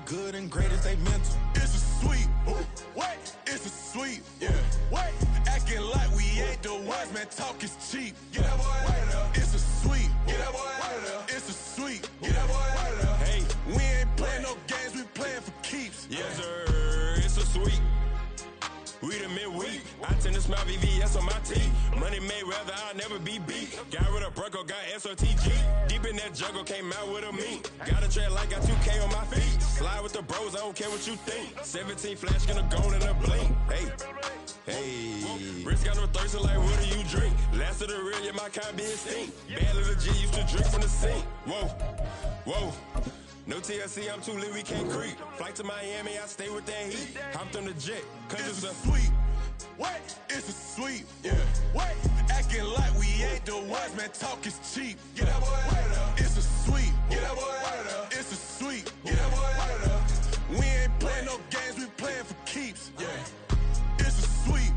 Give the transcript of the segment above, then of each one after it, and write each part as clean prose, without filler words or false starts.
good and great as they mental. It's a sweep. What? It's a sweep. Yeah. What? Acting like we ain't the ones, man. Talk is cheap. Get that boy out of there. It's a sweep. Get that boy out of there. It's a sweep. Get that boy out of there. Hey, we ain't playing no games. We playing for keeps. Yes, sir. It's a sweep. We the midweek. I tend to smile VVS on my teeth. Money made rather I'll never be beat. Got rid of Brucko, got SOTG. Deep in that jungle, came out with a meat. Got a tread like got 2K on my feet. Slide with the bros, I don't care what you think. 17 flash gonna go in a blink. Hey, hey. Wrist got no thirst, like what do you drink? Last of the real, yeah, my kind be extinct. Bad little G used to drink from the sink. Whoa, whoa. No TLC, I'm too lit, we can't creep. Flight to Miami, I stay with that heat. Hopped on the jet, cause it's a sweep. What? It's a sweep. Yeah. What? Acting like we ain't the ones, man. Talk is cheap. Get that boy out of there. It's a sweep. Get that boy out of there. It's a sweep. Get that boy out of there. We ain't playing no games, we playing for keeps. Yeah. It's a sweep.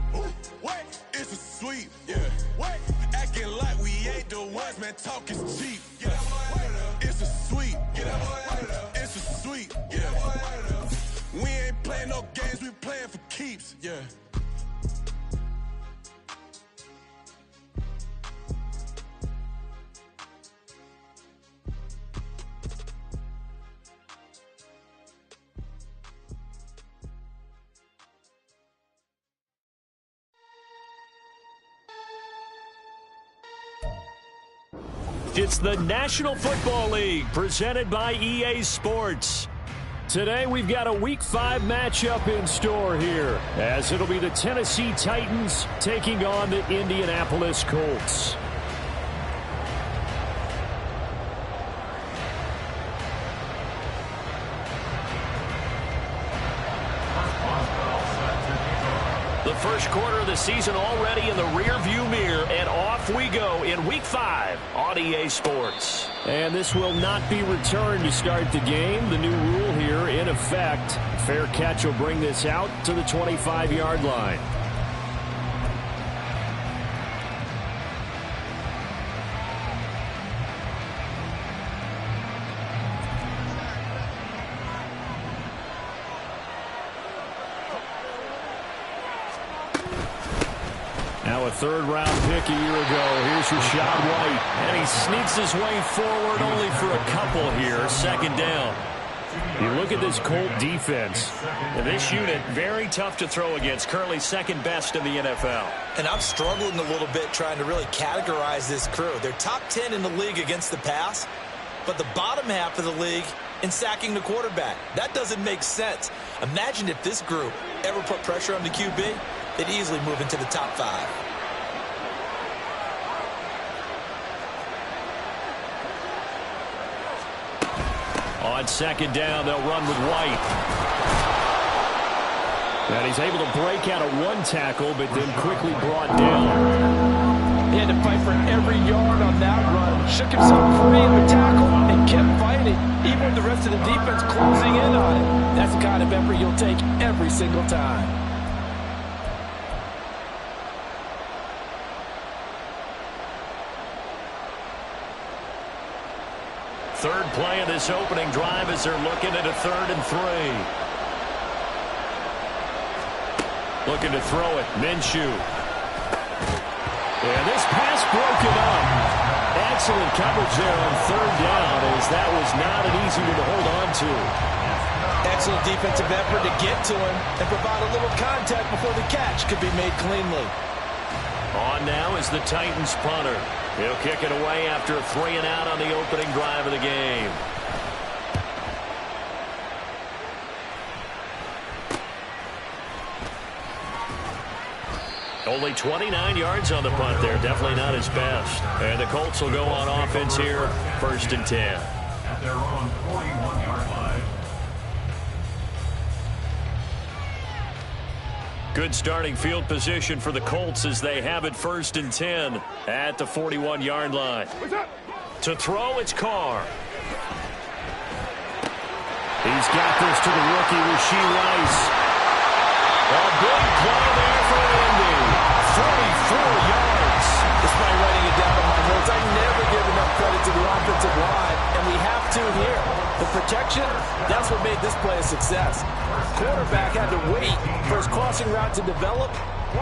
What? It's a sweep. Yeah. What? Acting like we ain't the ones, man. Talk is cheap. Get that boy out of there. It's a sweep. Get that boy out of there. It's a sweep. Get that boy out of there. We ain't playing no games, we playing for keeps. Yeah. It's the National Football League presented by EA Sports. Today we've got a Week 5 matchup in store here, as it'll be the Tennessee Titans taking on the Indianapolis Colts. The first quarter of the season already in the rear-view mirror, and off we go in Week 5 on EA Sports. And this will not be returned to start the game. The new rule here in effect. Fair catch will bring this out to the 25-yard line. Now a third-round pick a year ago. Here's Rachaad White. And he sneaks his way forward only for a couple here. Second down. You look at this Colt defense. This unit, very tough to throw against. Currently second best in the NFL. And I'm struggling a little bit trying to really categorize this crew. They're top 10 in the league against the pass, but the bottom half of the league in sacking the quarterback. That doesn't make sense. Imagine if this group ever put pressure on the QB. They'd easily move into the top 5. On second down, they'll run with White. And he's able to break out of one tackle, but then quickly brought down. He had to fight for every yard on that run. Shook himself free in the tackle and kept fighting, even with the rest of the defense closing in on him. That's the kind of effort you'll take every single time. Third play of this opening drive as they're looking at a 3rd and 3. Looking to throw it. Minshew. And this pass broken up. Excellent coverage there on 3rd down, as that was not an easy one to hold on to. Excellent defensive effort to get to him and provide a little contact before the catch could be made cleanly. On now is the Titans punter. He'll kick it away after a 3-and-out on the opening drive of the game. Only 29 yards on the punt there. Definitely not his best. And the Colts will go on offense here, 1st and 10. At their own 41-yard line. Good starting field position for the Colts as they have it 1st and 10 at the 41-yard line. To throw, it's Carr. He's got this to the rookie, Rashee Rice. A big play there for Indy. 44 yards. Despite writing it down on my Fellas, I never give enough credit to the offensive line, and we have to here. The protection, that's what made this play a success. Quarterback had to wait for his crossing route to develop,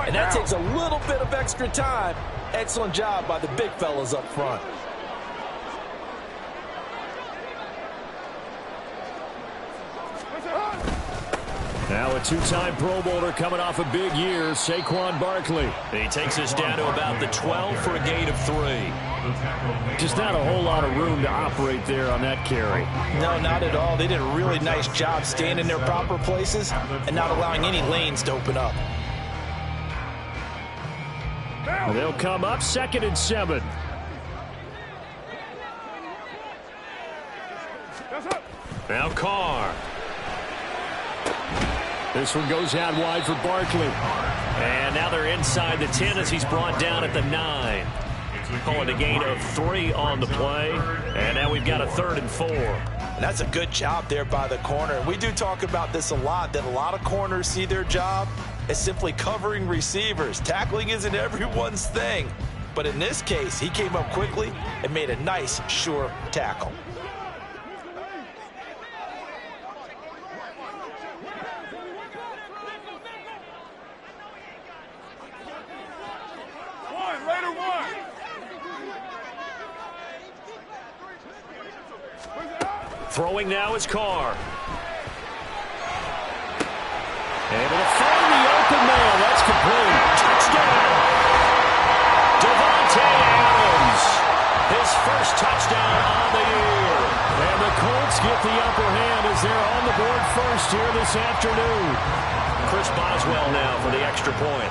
and that takes a little bit of extra time. Excellent job by the big fellas up front. Now a two-time Pro Bowler coming off a big year, Saquon Barkley. He takes us down to about the 12 for a gain of 3. Just not a whole lot of room to operate there on that carry. No, not at all. They did a really nice job staying in their proper places and not allowing any lanes to open up. They'll come up 2nd and 7. Now Carr. This one goes out wide for Barkley. And now they're inside the 10 as he's brought down at the 9. Calling a gain of 3 on the play. And now we've got a 3rd and 4. And that's a good job there by the corner. We do talk about this a lot, that a lot of corners see their job as simply covering receivers. Tackling isn't everyone's thing. But in this case, he came up quickly and made a nice, sure tackle. Throwing now is Carr. Able to find the open man. That's complete. Touchdown. Devontae Adams. His first touchdown on the year. And the Colts get the upper hand as they're on the board first here this afternoon. Chris Boswell now for the extra point.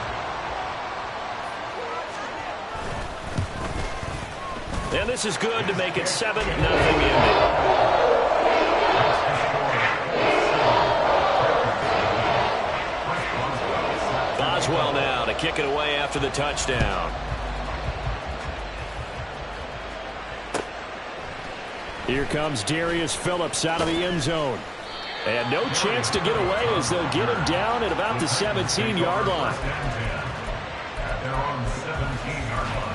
And this is good to make it 7-0 Indy. Boswell now to kick it away after the touchdown. Here comes Darius Phillips out of the end zone. And no chance to get away as they'll get him down at about the 17-yard line. They're on the 17-yard line.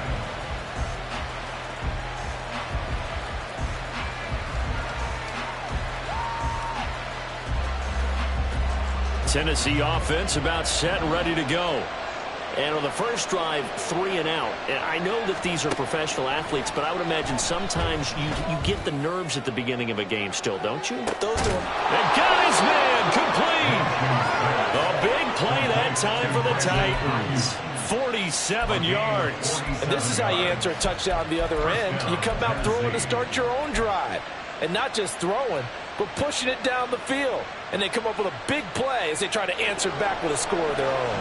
Tennessee offense about set and ready to go. And on the first drive, 3 and out. And I know that these are professional athletes, but I would imagine sometimes you get the nerves at the beginning of a game still, don't you? Those do. And got his man complete. A big play that time for the Titans. 47 yards. And this is how you answer a touchdown the other end. You come out throwing to start your own drive. And not just throwing, but pushing it down the field. And they come up with a big play as they try to answer back with a score of their own.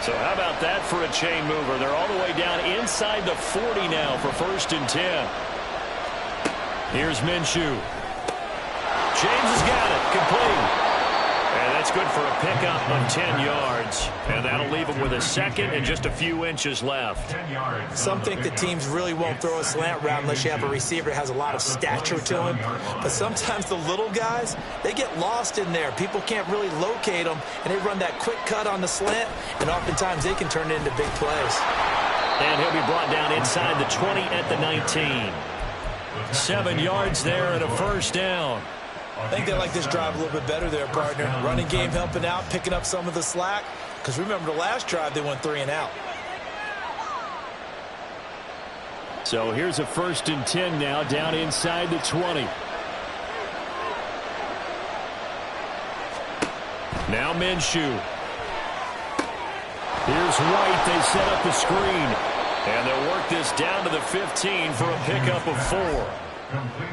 So how about that for a chain mover? They're all the way down inside the 40 now for 1st and 10. Here's Minshew. James has got it. Complete. And that's good for a pickup of 10 yards. And that'll leave him with a 2nd and just a few inches left. Some think the teams really won't throw a slant route unless you have a receiver that has a lot of stature to him. But sometimes the little guys, they get lost in there. People can't really locate them, and they run that quick cut on the slant, and oftentimes they can turn it into big plays. And he'll be brought down inside the 20 at the 19. 7 yards there and a 1st down. I think they like this drive a little bit better there, partner. Running game helping out, picking up some of the slack. Because remember the last drive, they went 3 and out. So here's a 1st and 10 now, down inside the 20. Now Minshew. Here's White. They set up the screen. And they'll work this down to the 15 for a pickup of 4.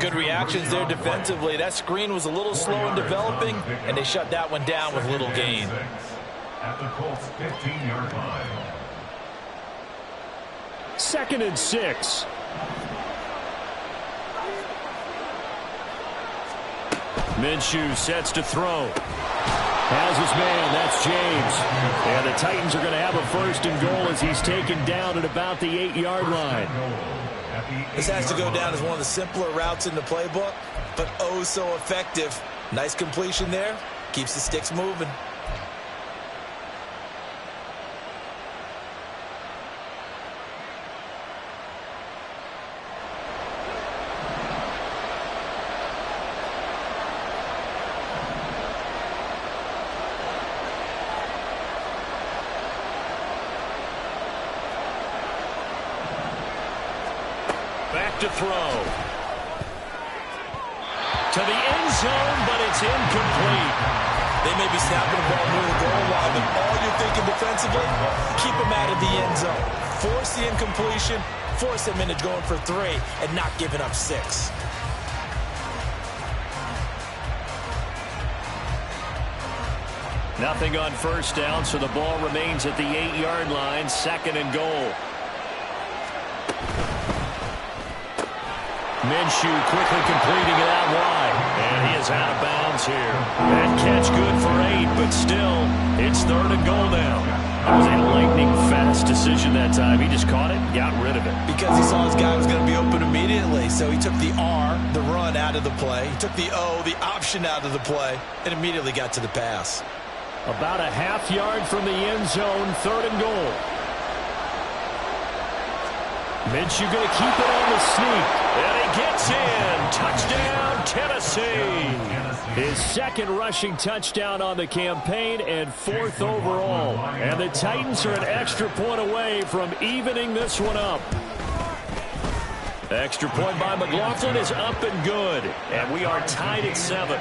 Good reactions there defensively. That screen was a little slow in developing, and they shut that one down with little gain. At the Colts 15-yard line. 2nd and 6. Minshew sets to throw. Has his man. That's James. And the Titans are going to have a 1st and goal as he's taken down at about the 8-yard line. This has to go down as one of the simpler routes in the playbook, but oh so effective. Nice completion there. Keeps the sticks moving. Back to throw. To the end zone, but it's incomplete. They may be snapping the ball near the goal line, but all you're thinking defensively, keep them out of the end zone. Force the incompletion, force them into going for 3, and not giving up 6. Nothing on first down, so the ball remains at the 8-yard line, 2nd and goal. Minshew quickly completing it out wide. And he is out of bounds here. That catch good for 8, but still, it's 3rd and goal now. It was a lightning-fast decision that time. He just caught it, got rid of it. Because he saw his guy was going to be open immediately, so he took the R, the run, out of the play. He took the O, the option, out of the play, and immediately got to the pass. About a half yard from the end zone, 3rd and goal. Minshew going to keep it on the sneak. And he gets in. Touchdown, Tennessee. His 2nd rushing touchdown on the campaign and 4th overall. And the Titans are an extra point away from evening this one up. The extra point by McLaughlin is up and good. And we are tied at 7.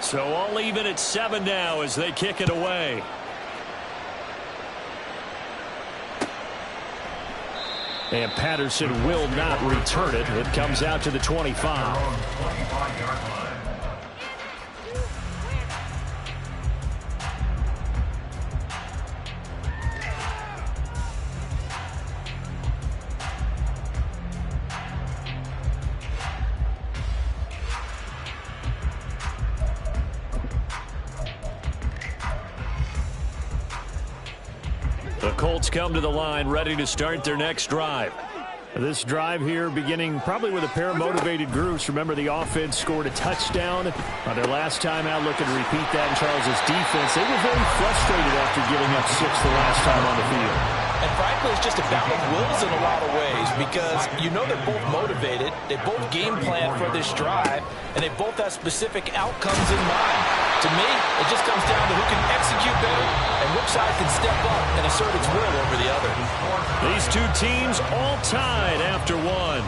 So all even at 7 now as they kick it away. And Patterson will not return it. It comes out to the 25. The Colts come to the line ready to start their next drive. This drive here beginning probably with a pair of motivated groups. Remember, the offense scored a touchdown on their last time out. Looking to repeat that in Charles's defense. They were very frustrated after giving up 6 the last time on the field. And frankly, it's just a battle of wills in a lot of ways because you know they're both motivated. They both game plan for this drive, and they both have specific outcomes in mind. To me, it just comes down to who can execute better and which side can step up and assert its will over the other. These two teams all tied after 1.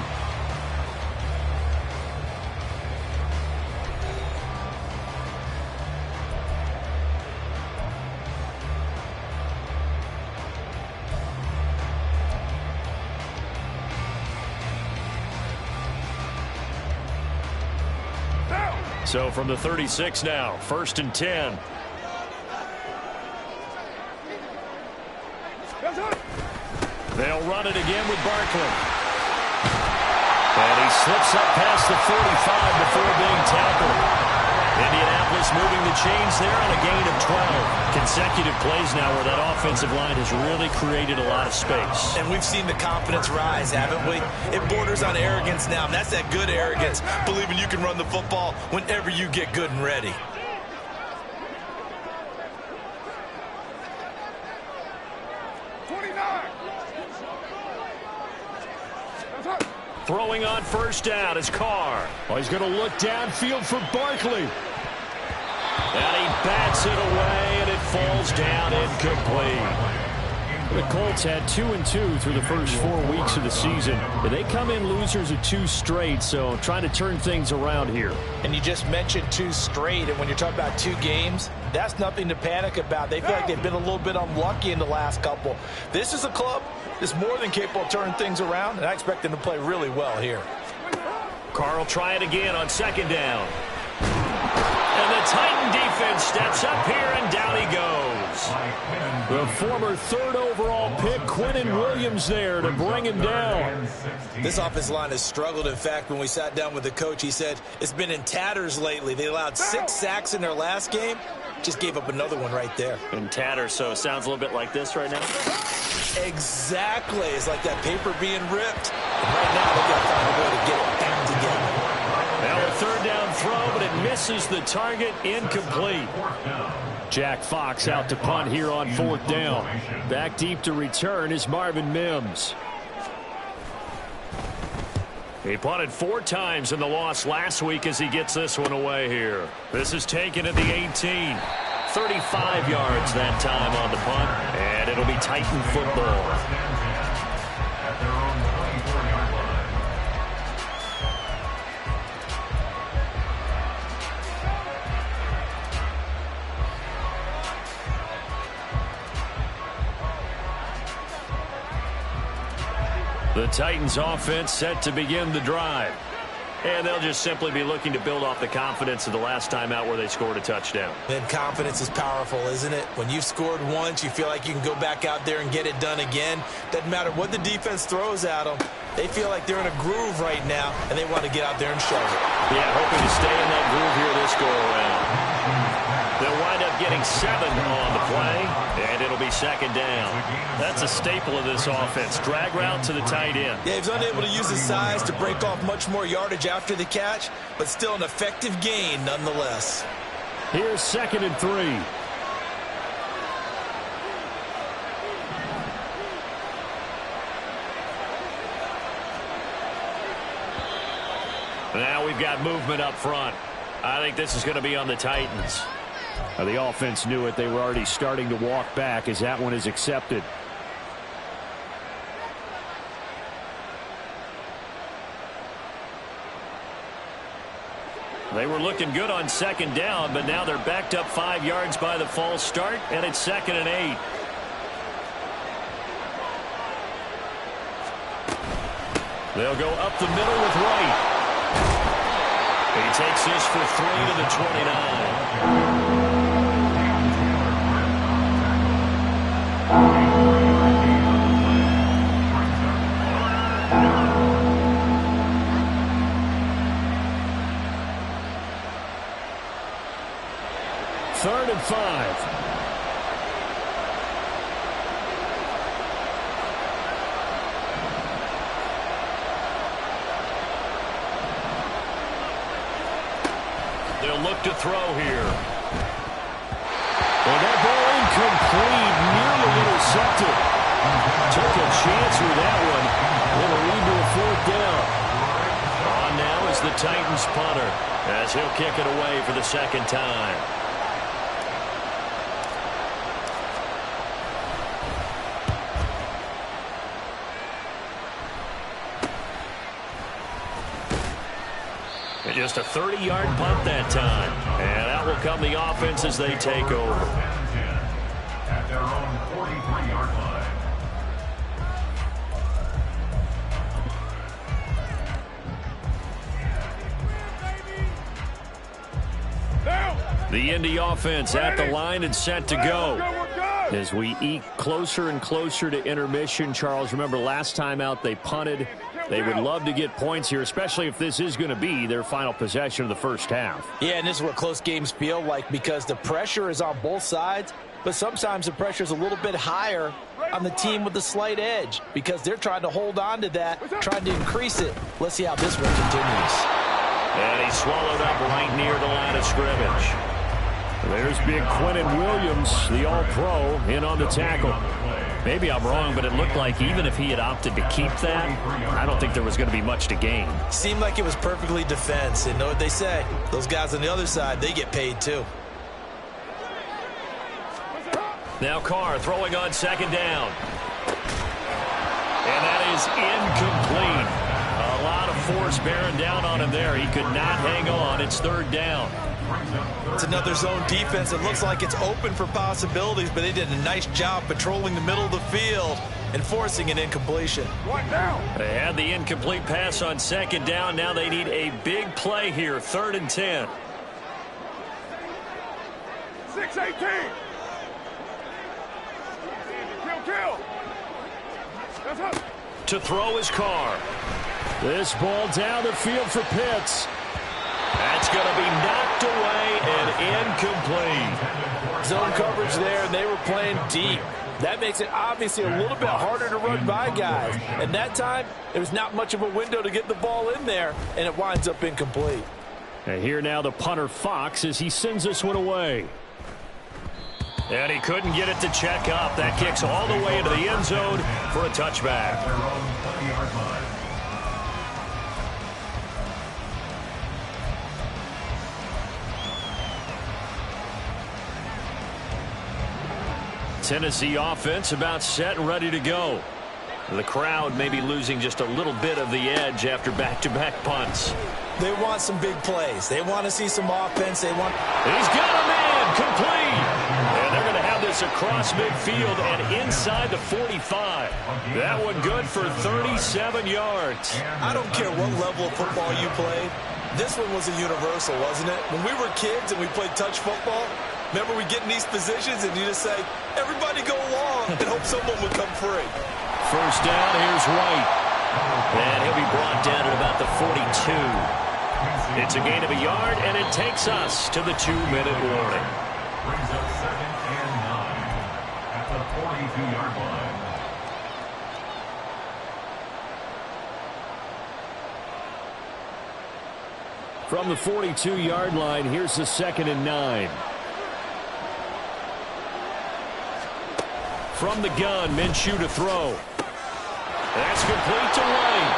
So from the 36 now, 1st and 10. They'll run it again with Barkley. And he slips up past the 45 before being tackled. Indianapolis moving the chains there on a gain of 12. Consecutive plays now where that offensive line has really created a lot of space. And we've seen the confidence rise, haven't we? It borders on arrogance now, and that's that good arrogance, believing you can run the football whenever you get good and ready. Throwing on first down is Carr. Oh, he's going to look downfield for Barkley. And he bats it away, and it falls down incomplete. The Colts had 2-2 through the first 4 weeks of the season. They come in losers of 2 straight, so trying to turn things around here. And you just mentioned 2 straight, and when you're talking about 2 games, that's nothing to panic about. They feel like they've been a little bit unlucky in the last couple. This is a club that's more than capable of turning things around, and I expect them to play really well here. Carr will try it again on 2nd down. And the Titan defense steps up here, and down he goes. The former 3rd overall pick, Quinnen Williams, there to bring him down. This offensive line has struggled. In fact, when we sat down with the coach, he said it's been in tatters lately. They allowed 6 sacks in their last game. Just gave up another one right there. In tatters, so it sounds a little bit like this right now. Exactly. It's like that paper being ripped. And right now, they've got to find a way to get it back together. Now a 3rd down throw, but it misses the target, incomplete. Jack Fox out to punt here on 4th down. Back deep to return is Marvin Mims. He punted 4 times in the loss last week as he gets this one away here. This is taken at the 18. 35 yards that time on the punt, and it'll be Titan football. At their own 24-yard line. The Titans offense set to begin the drive. And they'll just simply be looking to build off the confidence of the last time out where they scored a touchdown. And confidence is powerful, isn't it? When you've scored once, you feel like you can go back out there and get it done again. Doesn't matter what the defense throws at them. They feel like they're in a groove right now, and they want to get out there and show it. Yeah, hoping to stay in that groove here this go-around. They'll wind up getting 7 on the play, and it'll be second down. That's a staple of this offense. Drag route to the tight end. Yeah, he's unable to use his size to break off much more yardage after the catch, but still an effective gain nonetheless. Here's 2nd and 3. Now we've got movement up front. I think this is going to be on the Titans. The offense knew it. They were already starting to walk back as that one is accepted. They were looking good on second down, but now they're backed up 5 yards by the false start, and it's 2nd and 8. They'll go up the middle with Wright. He takes this for 3 to the 29. Third and 5. They'll look to throw here. Well, that ball incomplete, nearly intercepted. Took a chance with that one. It'll lead to a 4th down. On now is the Titans punter, as he'll kick it away for the 2nd time. Just a 30-yard punt that time. And out will come the offense as they take over. At their own 43-yard line. The Indy offense at the line and set to go. As we eke closer and closer to intermission, Charles, remember last time out they punted. They would love to get points here, especially if this is going to be their final possession of the first half. Yeah, and this is what close games feel like because the pressure is on both sides, but sometimes the pressure is a little bit higher on the team with the slight edge because they're trying to hold on to that, trying to increase it. Let's see how this one continues. And he's swallowed up right near the line of scrimmage. There's big Quinnen Williams, the all-pro, in on the tackle. Maybe I'm wrong, but it looked like even if he had opted to keep that, I don't think there was going to be much to gain. Seemed like it was perfectly defense. And know what they say? Those guys on the other side, they get paid too. Now Carr throwing on 2nd down. And that is incomplete. A lot of force bearing down on him there. He could not hang on. It's 3rd down. It's another zone defense. It looks like it's open for possibilities, but they did a nice job patrolling the middle of the field and forcing an incompletion. They had the incomplete pass on 2nd down. Now they need a big play here. 3rd and 10. 6-18. Kill. To throw is Carr. This ball down the field for Pitts. That's going to be knocked away and incomplete. Zone coverage there, and they were playing deep. That makes it obviously a little bit harder to run by guys. And that time, there was not much of a window to get the ball in there, and it winds up incomplete. And here now the punter Fox as he sends this one away. And he couldn't get it to check up. That kicks all the way into the end zone for a touchback. Their own 20-yard line. Tennessee offense about set and ready to go. The crowd may be losing just a little bit of the edge after back-to-back punts. They want some big plays. They want to see some offense. He's got a man, complete. And they're going to have this across midfield and inside the 45. That one good for 37 yards. I don't care what level of football you played. This one was a universal, wasn't it? When we were kids and we played touch football, remember we get in these positions and you just say, everybody go along and hope someone would come free. First down, here's White. And he'll be brought down at about the 42. It's a gain of a yard, and it takes us to the 2-minute warning. Brings up 2nd and 9 at the 42-yard line. From the 42-yard line, here's the 2nd and 9. From the gun, Minshew to throw. That's complete to White.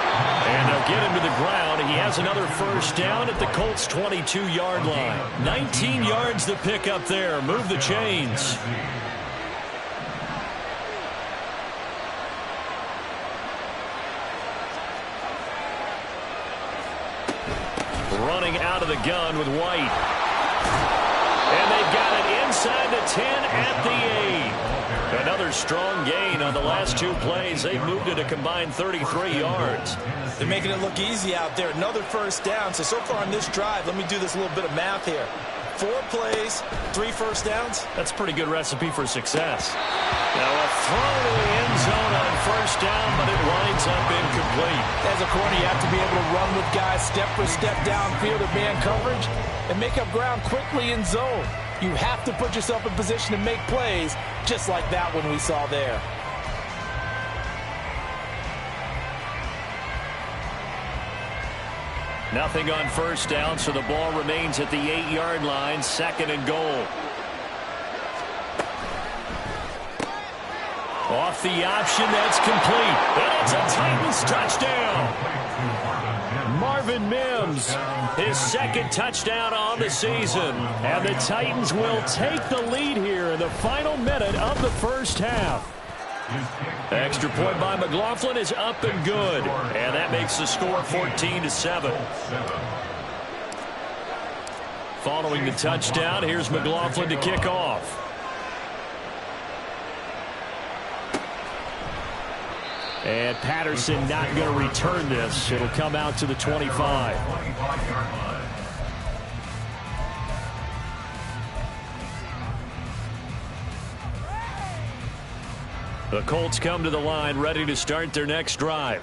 And they'll get him to the ground. He has another first down at the Colts' 22-yard line. 19 yards to pick up there. Move the chains. Running out of the gun with White. And they've got it inside the 10 at the 8. Another strong gain on the last two plays. They've moved it a combined 33 yards. They're making it look easy out there. Another first down. So far on this drive, let me do this little bit of math here. 4 plays, 3 first downs. That's a pretty good recipe for success. Now a throw to the end zone on first down, but it winds up incomplete. As a corner, you have to be able to run with guys step for step downfield of man coverage and make up ground quickly in zone. You have to put yourself in position to make plays, just like that one we saw there. Nothing on first down, so the ball remains at the 8-yard line, 2nd and goal. Off the option, that's complete. And it's a Titans touchdown. Marvin Mims, his 2nd touchdown on the season. And the Titans will take the lead here in the final minute of the first half. Extra point by McLaughlin is up and good. And that makes the score 14-7. Following the touchdown, here's McLaughlin to kick off. And Patterson not going to return this. It'll come out to the 25. The Colts come to the line ready to start their next drive.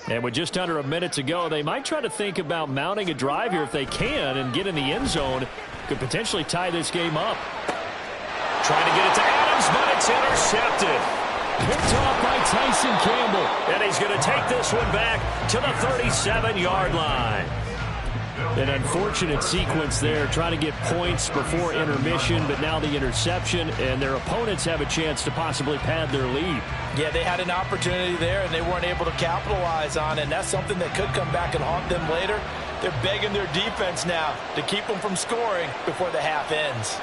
And with just under a minute to go, they might try to think about mounting a drive here if they can and get in the end zone. Could potentially tie this game up. Trying to get it to Adams, but it's intercepted. Picked off by Tyson Campbell. And he's going to take this one back to the 37-yard line. An unfortunate sequence there, trying to get points before intermission, but now the interception, and their opponents have a chance to possibly pad their lead. Yeah, they had an opportunity there, and they weren't able to capitalize on it, and that's something that could come back and haunt them later. They're begging their defense now to keep them from scoring before the half ends.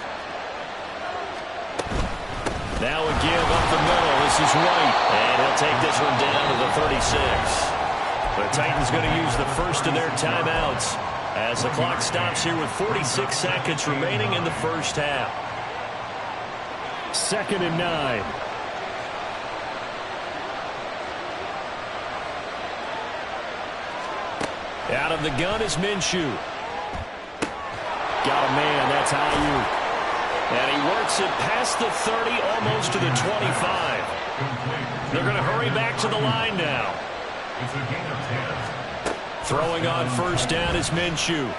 Now a give up the middle. This is White, and he'll take this one down to the 36. The Titans going to use the first of their timeouts as the clock stops here with 46 seconds remaining in the first half. 2nd and 9. Out of the gun is Minshew. Got a man, that's Ayuk. And he works it past the 30, almost to the 25. They're going to hurry back to the line now. It's a gain of 10. Throwing on first down is Minshew.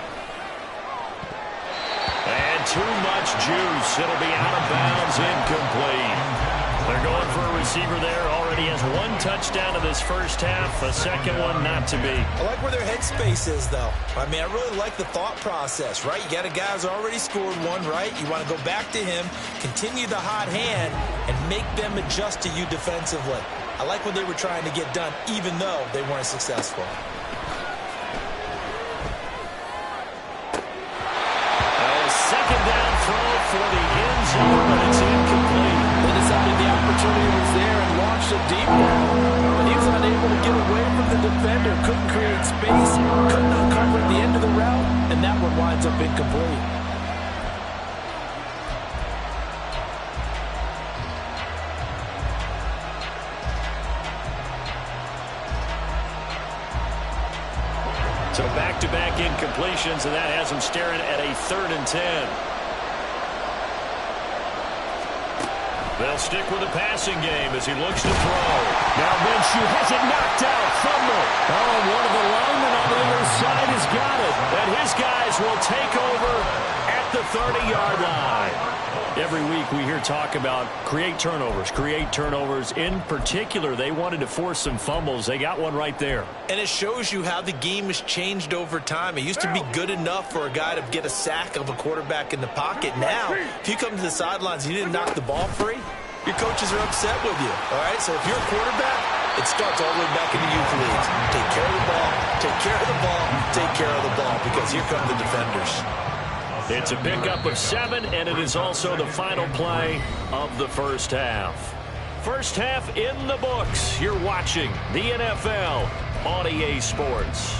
And too much juice. It'll be out of bounds, incomplete. They're going for a receiver there. Already has 1 touchdown in this first half. A second one not to be. I like where their headspace is, though. I mean, I really like the thought process, right? You got a guy who's already scored one, right? You want to go back to him, continue the hot hand, and make them adjust to you defensively. I like what they were trying to get done, even though they weren't successful. A second down throw for the end zone, but it's incomplete. That is something opportunity was there and launched a deep ball. But he was unable to get away from the defender, couldn't create space, couldn't uncover at the end of the route, and that one winds up incomplete. So back-to-back incompletions, and that has him staring at a 3rd and 10. They'll stick with the passing game as he looks to throw. Now Minshew has it knocked out. Fumble. Oh, one of the linemen on the other side has got it. And his guys will take over at the 30-yard line. Every week we hear talk about create turnovers. In particular, they wanted to force some fumbles. They got one right there. And it shows you how the game has changed over time. It used to be good enough for a guy to get a sack of a quarterback in the pocket. Now, if you come to the sidelines and you didn't knock the ball free, your coaches are upset with you. All right, so if you're a quarterback, it starts all the way back in the youth leagues. Take care of the ball, take care of the ball, take care of the ball, because here come the defenders. It's a pickup of 7, and it is also the final play of the first half. First half in the books. You're watching the NFL on EA Sports.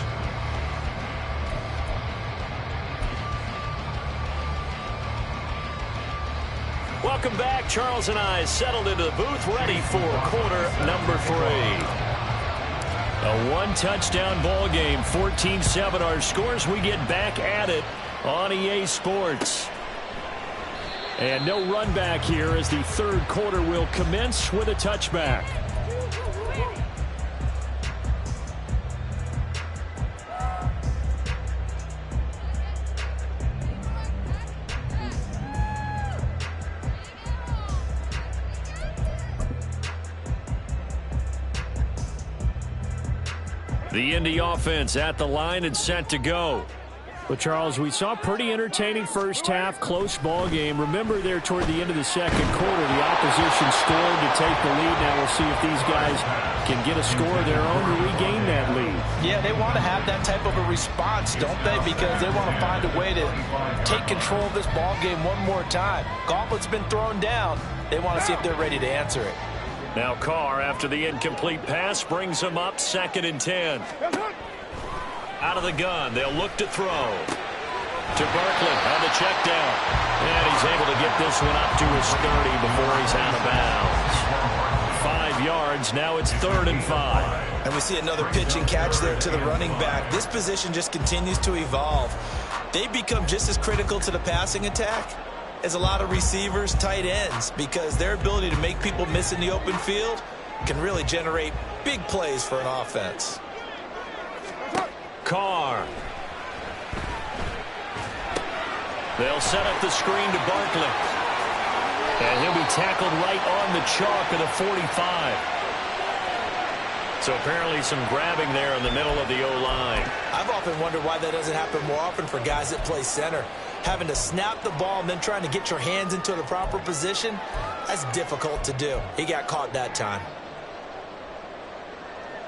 Welcome back. Charles and I settled into the booth, ready for quarter number 3. A one-touchdown ball game, 14-7 our scores. We get back at it on EA Sports. And no run back here as the third quarter will commence with a touchback. The Indy offense at the line and set to go. Well, Charles, we saw a pretty entertaining first half, close ball game. Remember there toward the end of the second quarter, the opposition scored to take the lead. Now we'll see if these guys can get a score of their own to regain that lead. Yeah, they want to have that type of a response, don't they? Because they want to find a way to take control of this ball game one more time. Gauntlet's been thrown down. They want to see if they're ready to answer it. Now Carr, after the incomplete pass, brings him up 2nd and 10. Out of the gun, they'll look to throw. To Barkley on the check down. And he's able to get this one up to his 30 before he's out of bounds. 5 yards, now it's 3rd and 5. And we see another pitch and catch there to the running back. This position just continues to evolve. They become just as critical to the passing attack as a lot of receivers, tight ends, because their ability to make people miss in the open field can really generate big plays for an offense. Carr. They'll set up the screen to Barkley. And he'll be tackled right on the chalk of the 45. So apparently some grabbing there in the middle of the O-line. I've often wondered why that doesn't happen more often for guys that play center. Having to snap the ball and then trying to get your hands into the proper position, that's difficult to do. He got caught that time.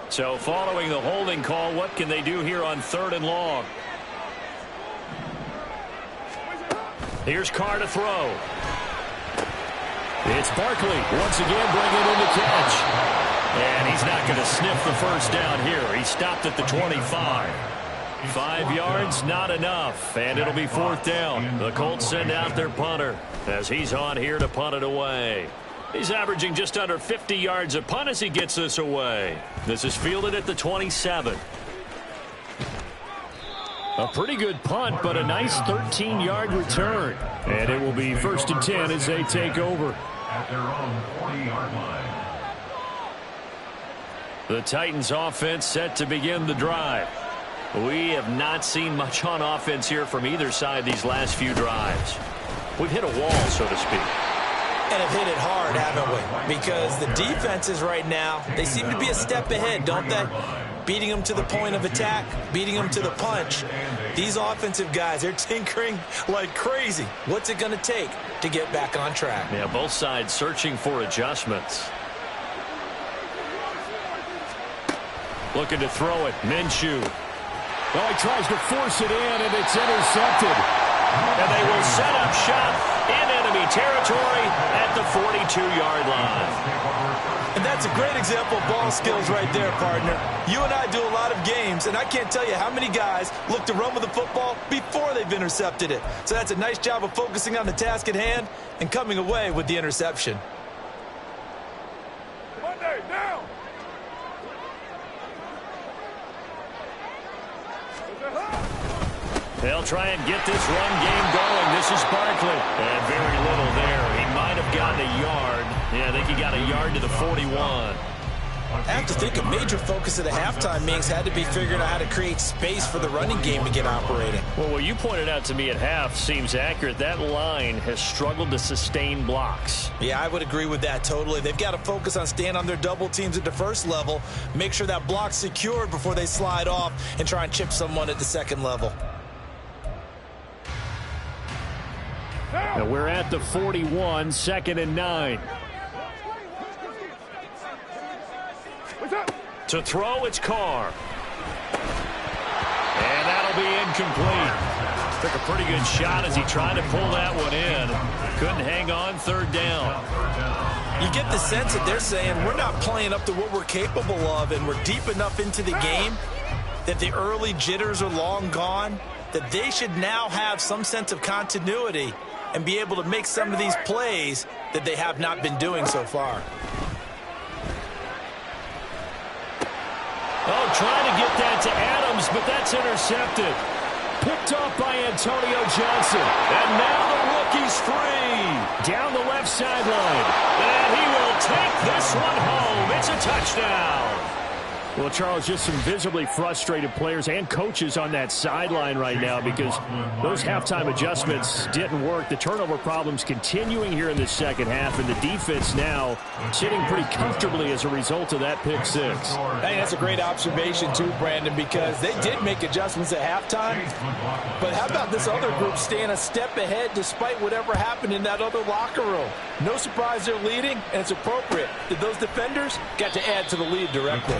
So following the holding call, what can they do here on 3rd and long? Here's Carr to throw. It's Barkley once again bringing in the catch. And he's not going to sniff the first down here. He stopped at the 25. 5 yards, not enough. And it'll be 4th down. The Colts send out their punter as he's on here to punt it away. He's averaging just under 50 yards a punt as he gets this away. This is fielded at the 27. A pretty good punt, but a nice 13-yard return. And it will be 1st and 10 as they take over. At their own 40-yard line. The Titans offense set to begin the drive. We have not seen much on offense here from either side these last few drives. We've hit a wall, so to speak. And have hit it hard, haven't we? Because the defenses right now, they seem to be a step ahead, don't they? Beating them to the point of attack, beating them to the punch. These offensive guys, they're tinkering like crazy. What's it going to take to get back on track? Yeah, both sides searching for adjustments. Looking to throw it. Minshew. Oh, he tries to force it in, and it's intercepted. And they will set up shop in enemy territory at the 42-yard line. And that's a great example of ball skills right there, partner. You and I do a lot of games, and I can't tell you how many guys look to run with the football before they've intercepted it. So that's a nice job of focusing on the task at hand and coming away with the interception. Monday, now! They'll try and get this run game going. This is Barkley. And very little there. He might have gotten a yard. Yeah, I think he got a yard to the 41. I have to think a major focus of the halftime meetings had to be figuring out how to create space for the running game to get operating. Well, what you pointed out to me at half seems accurate. That line has struggled to sustain blocks. Yeah, I would agree with that totally. They've got to focus on staying on their double teams at the first level, make sure that block's secured before they slide off and try and chip someone at the second level. And we're at the 41, 2nd and 9. To throw, it's Carr. And that'll be incomplete. Took a pretty good shot as he tried to pull that one in. Couldn't hang on, 3rd down. You get the sense that they're saying we're not playing up to what we're capable of, and we're deep enough into the game that the early jitters are long gone, that they should now have some sense of continuity and be able to make some of these plays that they have not been doing so far. Oh, trying to get that to Adams, but that's intercepted. Picked off by Antonio Johnson. And now the rookie's free. Down the left sideline. And he will take this one home. It's a touchdown. Well, Charles, just some visibly frustrated players and coaches on that sideline right now because those halftime adjustments didn't work. The turnover problems continuing here in the second half, and the defense now sitting pretty comfortably as a result of that pick six. Hey, that's a great observation too, Brandon, because they did make adjustments at halftime. But how about this other group staying a step ahead despite whatever happened in that other locker room? No surprise they're leading, and it's appropriate that those defenders got to add to the lead directly.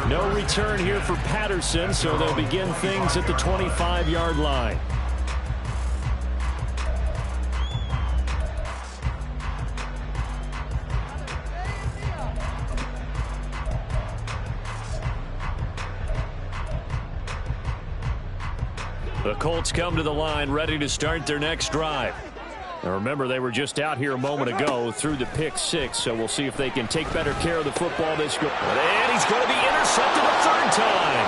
No return here for Patterson, so they'll begin things at the 25-yard line. The Colts come to the line ready to start their next drive. Now remember, they were just out here a moment ago through the pick six, so we'll see if they can take better care of the football this go. And he's going to be intercepted a 3rd time.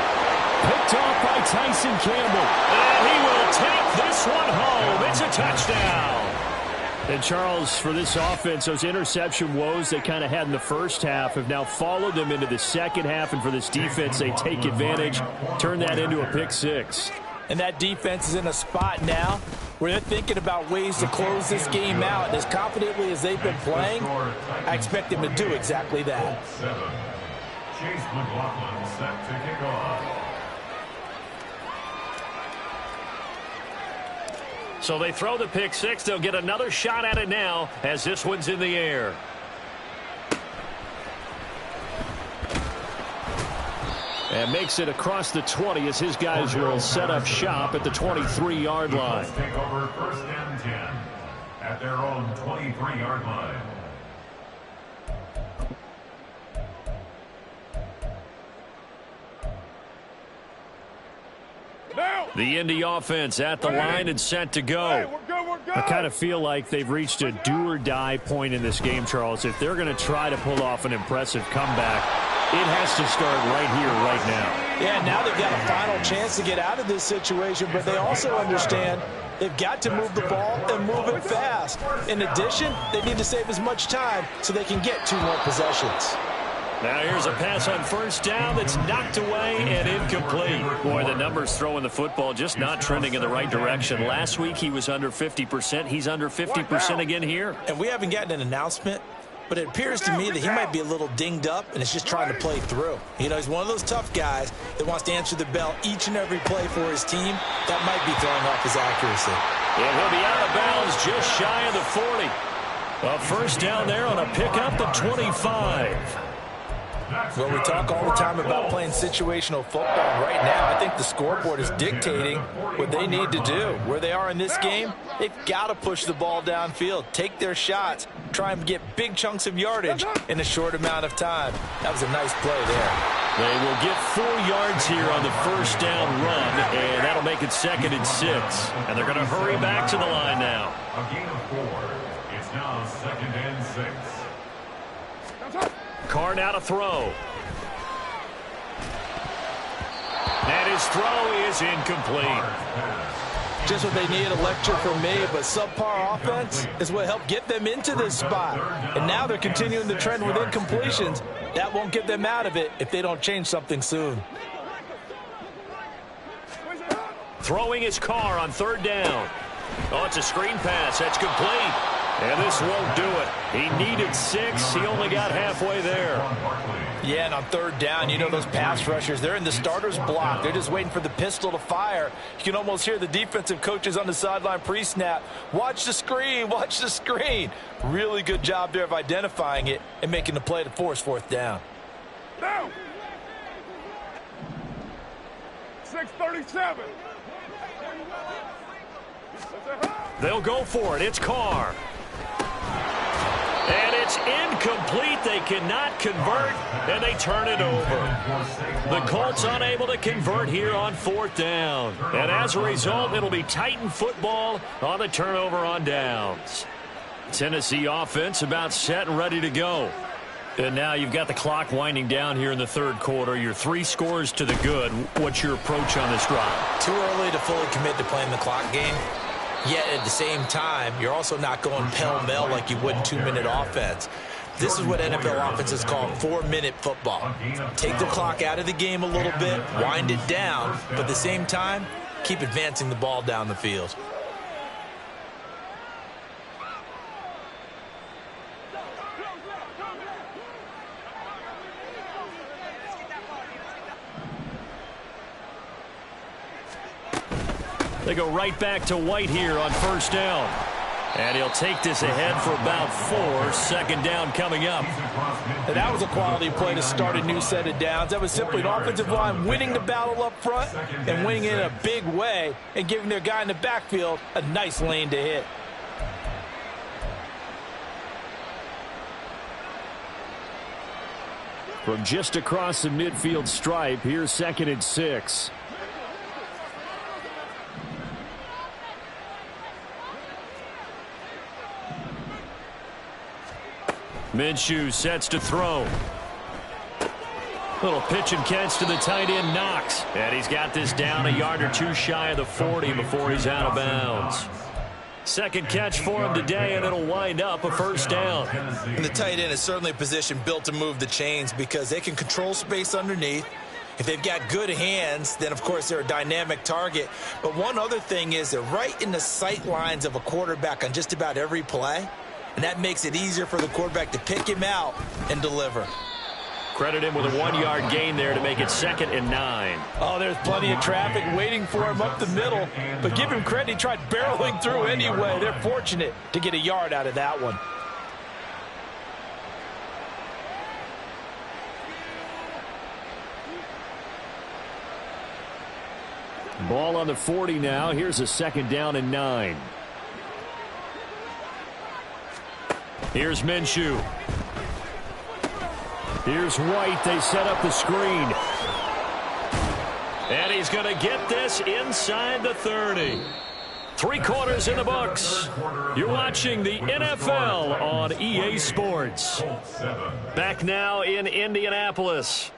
Picked off by Tyson Campbell. And he will take this one home. It's a touchdown. And Charles, for this offense, those interception woes they kind of had in the first half have now followed them into the second half, and for this defense, they take advantage, turn that into a pick six. And that defense is in a spot now where they're thinking about ways to close this game out. And as confidently as they've been playing, I expect them to do exactly that. Chase McLaughlin set to kick off. So they throw the pick six. They'll get another shot at it now as this one's in the air. And makes it across the 20 as his guys will set up shop at the 23-yard line. Take over 1st and 10 at their own 23-yard line. The Indy offense at the line and set to go. I kind of feel like they've reached a do-or-die point in this game, Charles. If they're going to try to pull off an impressive comeback, it has to start right here, right now. Yeah, now they've got a final chance to get out of this situation, but they also understand they've got to move the ball and move it fast. In addition, they need to save as much time so they can get 2 more possessions. Now here's a pass on 1st down that's knocked away and incomplete. Boy, the numbers throwing the football just not trending in the right direction. Last week he was under 50%. He's under 50% again here. And we haven't gotten an announcement, but it appears to me that he might be a little dinged up and is just trying to play through. You know, he's one of those tough guys that wants to answer the bell each and every play for his team. That might be throwing off his accuracy. And he'll be out of bounds just shy of the 40. A 1st down there on a pickup at 25. Well, we talk all the time about playing situational football. Right now, I think the scoreboard is dictating what they need to do. Where they are in this game, they've got to push the ball downfield, take their shots, try and get big chunks of yardage in a short amount of time. That was a nice play there. They will get 4 yards here on the first down run, and that'll make it 2nd and 6. And they're going to hurry back to the line now. A gain of 4. It's now 2nd and 6. Carr now to throw. And his throw is incomplete. Just what they need, a lecture from me, but subpar offense is what helped get them into this spot. And now they're continuing the trend with incompletions. That won't get them out of it if they don't change something soon. Throwing his Carr on 3rd down. Oh, it's a screen pass. That's complete. And this won't do it. He needed 6. He only got halfway there. Yeah, and on 3rd down, you know those pass rushers, they're in the starter's block. They're just waiting for the pistol to fire. You can almost hear the defensive coaches on the sideline pre-snap. Watch the screen, watch the screen. Really good job there of identifying it and making the play to force 4th down. Down. 6:37. They'll go for it. It's Carr. And it's incomplete. They cannot convert, and they turn it over. The Colts unable to convert here on 4th down. And as a result, it'll be Titan football on the turnover on downs. Tennessee offense about set and ready to go. And now you've got the clock winding down here in the 3rd quarter. You're 3 scores to the good. What's your approach on this drive? Too early to fully commit to playing the clock game. Yet at the same time, you're also not going pell-mell like you would in 2-minute offense. This is what NFL offenses call 4-minute football. Take the clock out of the game a little bit, wind it down, but at the same time, keep advancing the ball down the field. They go right back to White here on 1st down. And he'll take this ahead for about 4. 2nd down coming up. And that was a quality play to start a new set of downs. That was simply an offensive line winning the battle up front and winning it in a big way and giving their guy in the backfield a nice lane to hit. From just across the midfield stripe, here's 2nd and 6. Minshew sets to throw. Little pitch and catch to the tight end, Knox. And he's got this down a yard or 2 shy of the 40 before he's out of bounds. 2nd catch for him today, and it'll wind up a 1st down. And the tight end is certainly a position built to move the chains because they can control space underneath. If they've got good hands, then, of course, they're a dynamic target. But one other thing is they're right in the sight lines of a quarterback on just about every play. And that makes it easier for the quarterback to pick him out and deliver. Credit him with a 1-yard gain there to make it 2nd and 9. Oh, there's plenty of traffic waiting for him up the middle. But give him credit, he tried barreling through anyway. They're fortunate to get a yard out of that one. Ball on the 40 now. Here's a 2nd down and 9. Here's Minshew. Here's White. They set up the screen. And he's going to get this inside the 30. 3 quarters in the books. You're watching the NFL on EA Sports. Back now in Indianapolis.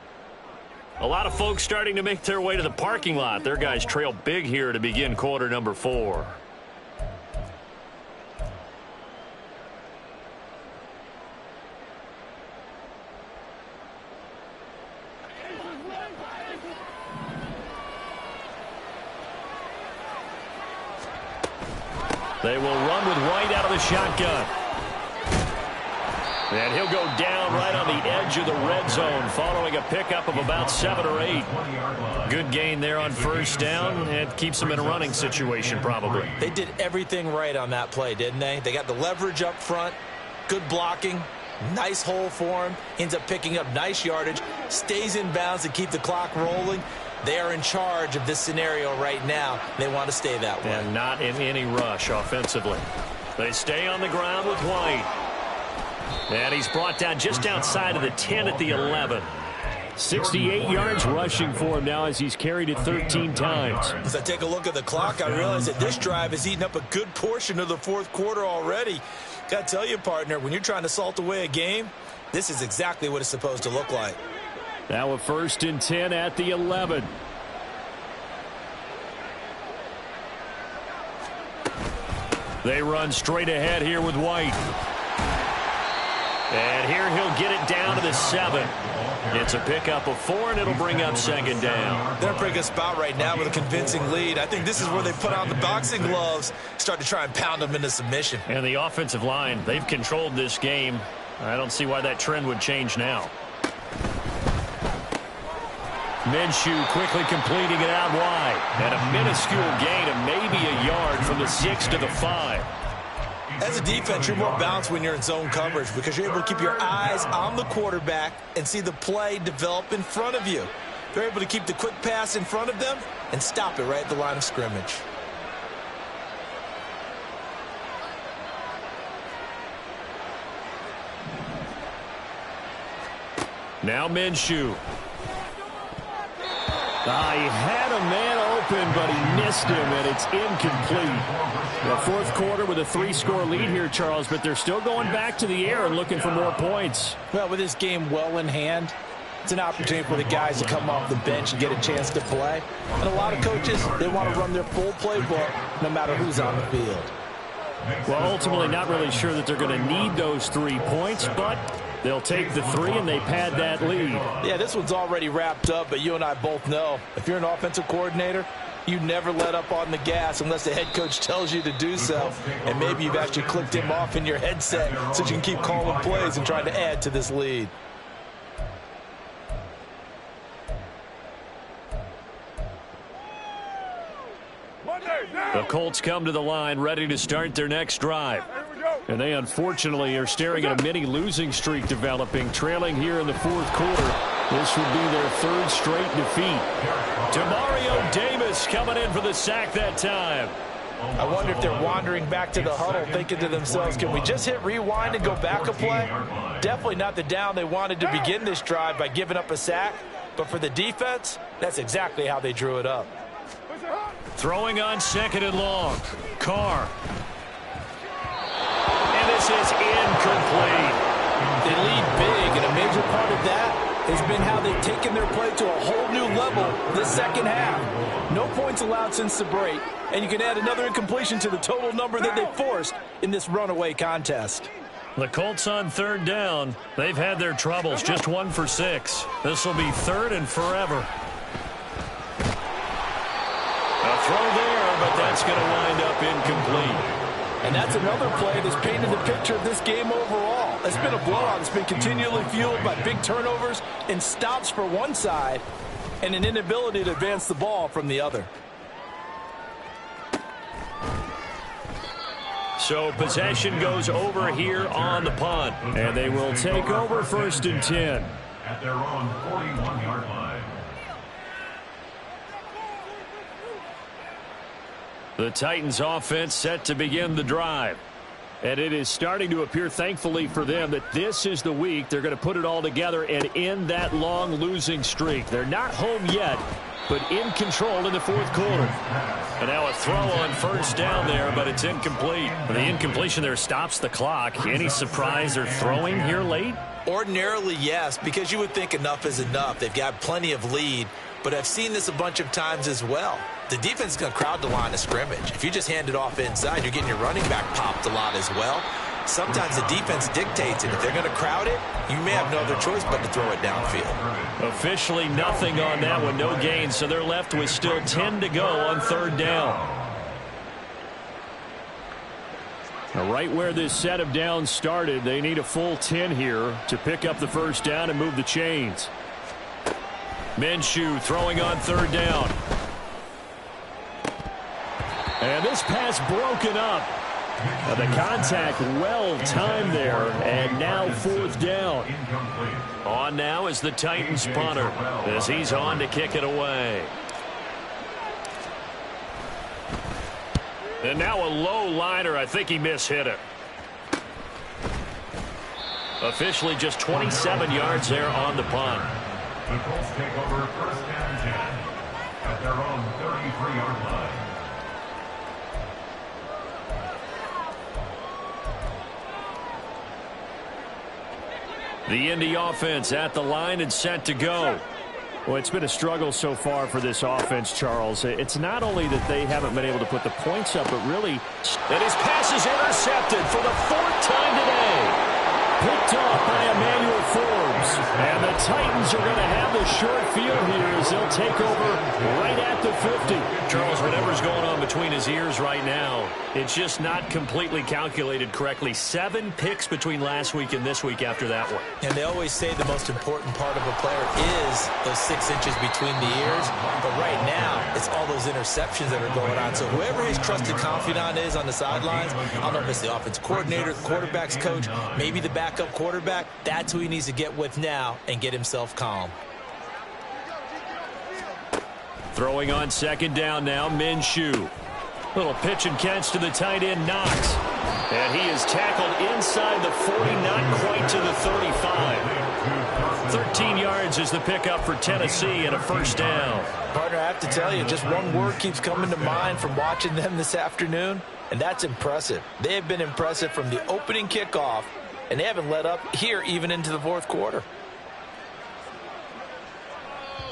A lot of folks starting to make their way to the parking lot. Their guys trail big here to begin quarter number 4. They will run with White out of the shotgun. And he'll go down right on the edge of the red zone following a pickup of about 7 or 8. Good gain there on 1st down. It keeps them in a running situation probably. They did everything right on that play, didn't they? They got the leverage up front, good blocking, Nice hole for him. Ends up picking up nice yardage. Stays in bounds to keep the clock rolling. They are in charge of this scenario right now. They want to stay that way. And not in any rush offensively. They stay on the ground with White. And he's brought down just outside of the 10 at the 11. 68 yards rushing for him now as he's carried it 13 times. As I take a look at the clock, I realize that this drive has eaten up a good portion of the fourth quarter already. Got to tell you, partner, when you're trying to salt away a game, this is exactly what it's supposed to look like. Now a 1st and 10 at the 11. They run straight ahead here with White. And here he'll get it down to the 7. It's a pickup of 4, and it'll bring up 2nd down. They're in a pretty good spot right now with a convincing lead. I think this is where they put on the boxing gloves, start to try and pound them into submission. And the offensive line, they've controlled this game. I don't see why that trend would change now. Minshew quickly completing it out wide. And a minuscule gain of maybe a yard from the 6 to the 5. As a defense, you're more balanced when you're in zone coverage because you're able to keep your eyes on the quarterback and see the play develop in front of you. They're able to keep the quick pass in front of them and stop it right at the line of scrimmage. Now Minshew. He had a man open, but he missed him, and it's incomplete. The fourth quarter with a 3-score lead here, Charles, but they're still going back to the air and looking for more points. Well, with this game well in hand, it's an opportunity for the guys to come off the bench and get a chance to play. And a lot of coaches, they want to run their full playbook no matter who's on the field. Well, ultimately not really sure that they're going to need those 3 points, but they'll take the 3 and they pad that lead. Yeah, this one's already wrapped up, but you and I both know if you're an offensive coordinator, you never let up on the gas unless the head coach tells you to do so. And maybe you've actually clicked him off in your headset so you can keep calling plays and trying to add to this lead. The Colts come to the line ready to start their next drive. And they unfortunately are staring at a mini losing streak developing, trailing here in the fourth quarter. This would be their 3rd straight defeat. Demario Davis coming in for the sack that time. I wonder if they're wandering back to the huddle thinking to themselves, can we just hit rewind and go back a play? Definitely not the down they wanted to begin this drive by giving up a sack. But for the defense, that's exactly how they drew it up. Throwing on 2nd and long. Carr. And this is incomplete. They lead big, and a major part of that has been how they've taken their play to a whole new level this second half. No points allowed since the break, and you can add another incompletion to the total number that they forced in this runaway contest. The Colts on 3rd down. They've had their troubles, just 1 for 6. This will be 3rd and forever. A throw there, but that's going to wind up incomplete. And that's another play that's painted the picture of this game overall. It's been a blowout. It's been continually fueled by big turnovers and stops for one side and an inability to advance the ball from the other. So possession goes over here on the punt. And they will take over 1st and 10. At their own 41-yard line. The Titans offense set to begin the drive. And it is starting to appear, thankfully for them, that this is the week they're going to put it all together and end that long losing streak. They're not home yet, but in control in the fourth quarter. And now a throw on 1st down there, but it's incomplete. The incompletion there stops the clock. Any surprise they're throwing here late? Ordinarily, yes, because you would think enough is enough. They've got plenty of lead, but I've seen this a bunch of times as well. The defense is going to crowd the line of scrimmage. If you just hand it off inside, you're getting your running back popped a lot as well. Sometimes the defense dictates it. If they're going to crowd it, you may have no other choice but to throw it downfield. Officially nothing on that one, no gain, so they're left with still 10 to go on 3rd down. Now, right where this set of downs started, they need a full 10 here to pick up the 1st down and move the chains. Minshew throwing on 3rd down. And this pass broken up. The contact well timed there, and now fourth down. On now is the Titans punter as he's on to kick it away. And now a low liner. I think he mishit it. Officially just 27 yards there on the punt. The Colts take over first and 10 at their own 33-yard line. The Indy offense at the line and set to go. Well, it's been a struggle so far for this offense, Charles. It's not only that they haven't been able to put the points up, but really... And his pass is intercepted for the fourth time today. Picked off by Emmanuel Forbes. And the Titans are going to have the short field here as they'll take over right at the 50. Charles, whatever's going on between his ears right now, it's just not completely calculated correctly. 7 picks between last week and this week after that one. And they always say the most important part of a player is those 6 inches between the ears. But right now, it's all those interceptions that are going on. So whoever his trusted confidant is on the sidelines, I don't know if it's the offense coordinator, the quarterback's coach, maybe the backup quarterback, that's who he needs to get with now and get himself calm. Throwing on second down now, Minshew. Little pitch and catch to the tight end, Knox. And he is tackled inside the 40, not quite to the 35. 13 yards is the pickup for Tennessee and a first down. Partner, I have to tell you, just one word keeps coming to mind from watching them this afternoon, and that's impressive. They have been impressive from the opening kickoff, and they haven't let up here even into the fourth quarter.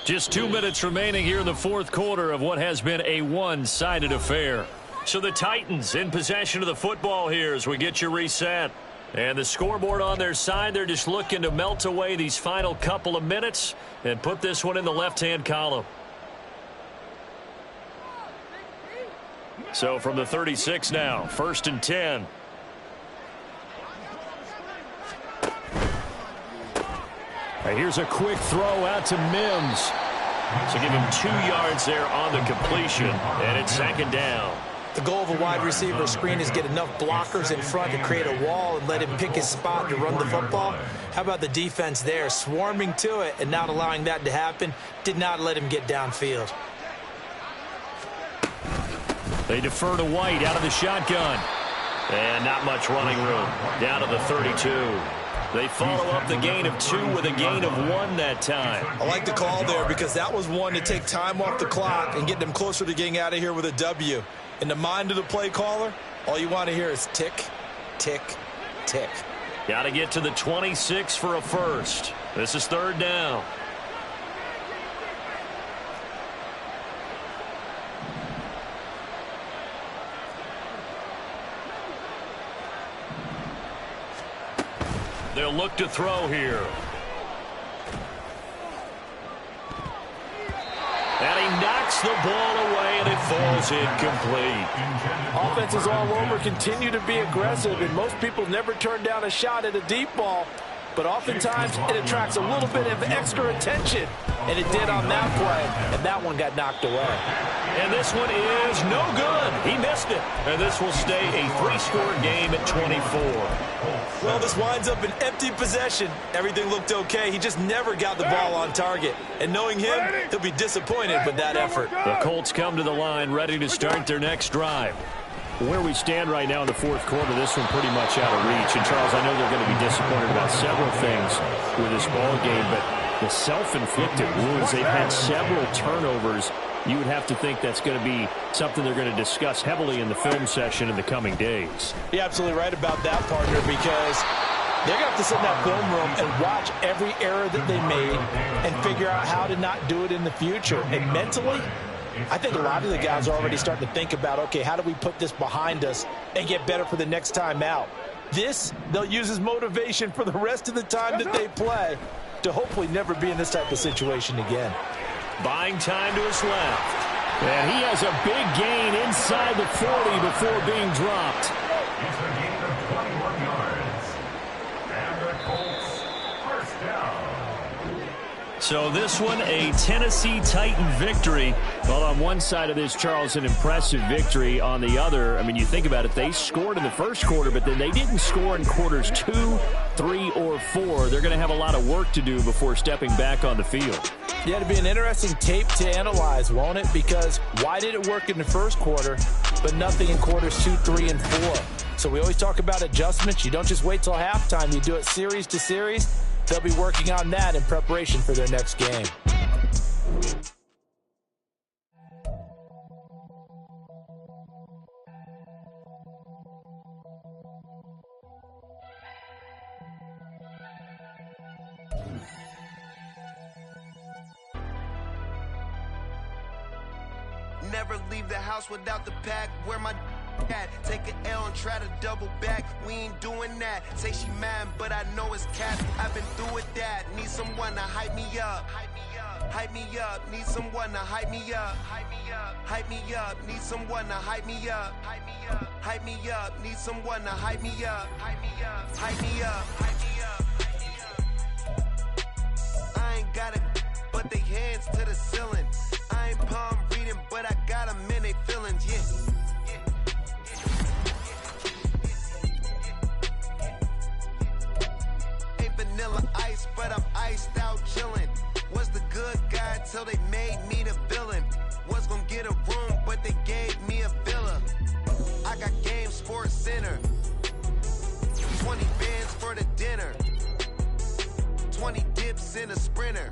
Just 2 minutes remaining here in the fourth quarter of what has been a one-sided affair. So the Titans in possession of the football here as we get you reset. And the scoreboard on their side, they're just looking to melt away these final couple of minutes and put this one in the left-hand column. So from the 36 now, 1st and 10. Here's a quick throw out to Mims. So give him 2 yards there on the completion, and it's second down. The goal of a wide receiver screen is get enough blockers in front to create a wall and let him pick his spot to run the football. How about the defense there, swarming to it and not allowing that to happen? Did not let him get downfield. They defer to White out of the shotgun. And not much running room. Down to the 32. They follow up the gain of 2 with a gain of 1 that time. I like the call there because that was one to take time off the clock and get them closer to getting out of here with a W. In the mind of the play caller, all you want to hear is tick, tick, tick. Got to get to the 26 for a first. This is third down. They'll look to throw here. And he knocks the ball away, and it falls incomplete. Offenses all over continue to be aggressive, and most people never turn down a shot at a deep ball. But oftentimes, it attracts a little bit of extra attention. And it did on that play, and that one got knocked away. And this one is no good. He missed it. And this will stay a 3-score game at 24. Well, this winds up an empty possession. Everything looked okay. He just never got the ball on target. And knowing him, he'll be disappointed with that effort. The Colts come to the line ready to start their next drive. Where we stand right now in the fourth quarter, this one pretty much out of reach. And, Charles, I know they're going to be disappointed about several things with this ball game, but the self-inflicted wounds, they've had several turnovers. You would have to think that's going to be something they're going to discuss heavily in the film session in the coming days. You're absolutely right about that, partner, because they're going to have to sit in that film room and watch every error that they made and figure out how to not do it in the future. And mentally, I think a lot of the guys are already starting to think about, okay, how do we put this behind us and get better for the next time out? This, they'll use as motivation for the rest of the time that they play to hopefully never be in this type of situation again. Buying time to his left. And he has a big gain inside the 40 before being dropped. It's a gain of 21 yards. And the Colts first down. So this one, a Tennessee Titan victory. Well, on one side of this, Charles, an impressive victory. On the other, I mean, you think about it, they scored in the first quarter, but then they didn't score in quarters 2, 3, or 4. They're going to have a lot of work to do before stepping back on the field. Yeah, it'll be an interesting tape to analyze, won't it? Because why did it work in the first quarter, but nothing in quarters 2, 3, and 4? So we always talk about adjustments. You don't just wait till halftime. You do it series to series. They'll be working on that in preparation for their next game. Never leave the house without the pack. Where my at? Take an L and try to double back. We ain't doing that. Say she mad, but I know it's cap. I've been through with that. Need someone to hype me up. Hype me up. Need someone to hype me up. Hype me up. Need someone to hype me up. Hype me up. Need someone to hype me up. Hype me up. Hype me up. I ain't got it, but they hands to the ceiling. I ain't palm reading, but I got them in they feelings, yeah. Ain't vanilla ice, but I'm iced out chillin'. Was the good guy till they made me the villain. Was gonna get a room, but they gave me a villa. I got Game Sports Center. 20 bands for the dinner. 20 dips in a Sprinter.